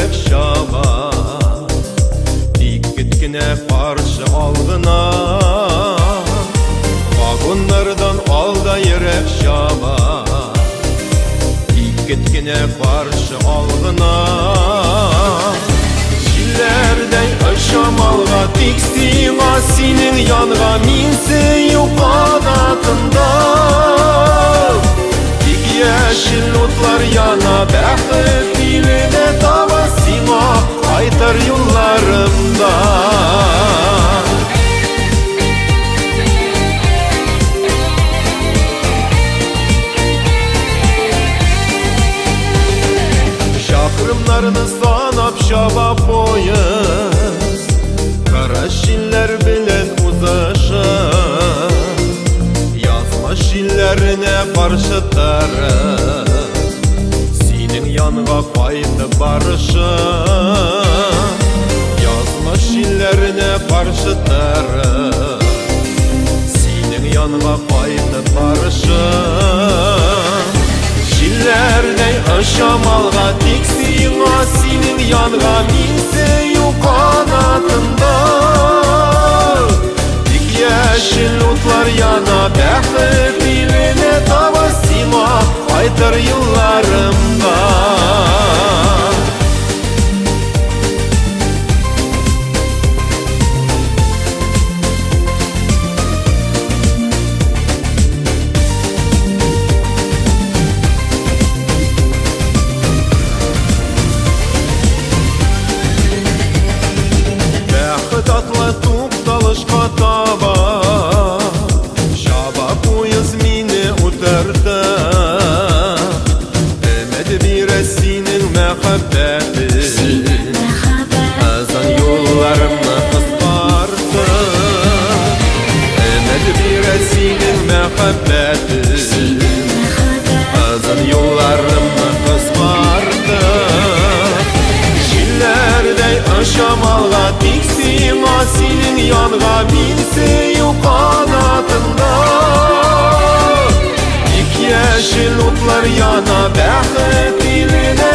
yürek şaba, dikkatine karşı algına. Vagonlardan alda yürek şaba, dikkatine karşı algına. Şillerden aşamalga tiksin senin yanga, minse yok kanatında. Dik yeşil otlar yana, bäxet diline tava sima kaytar yollarımda. Şakrımlarını sanap şaba poyuz, kara şiller bilen uzaşa. Yazma şillerine karşı taraf, senin yanına kaydı barışa. Yazma şillerine karşı taraf, senin yanına kaydı barışa. Şillerden aşamalga tiksin senin yanga, minse yok kanatında. Dik yeşil otlar yana, bäxet diline tava sima kaytar yıllarımda. Atla tuqtalışqa taba, şaba poyuz mini utarda. Demedi bir senin mehabbetin, azan yollarımı kıskardı. Demedi bir senin mehabbetin, azan yollarımı kıskardı. Şillerden aşamalga tiksin senin yanga, minse yok kanatında. Dik yeşil otlar yana, bäxet diline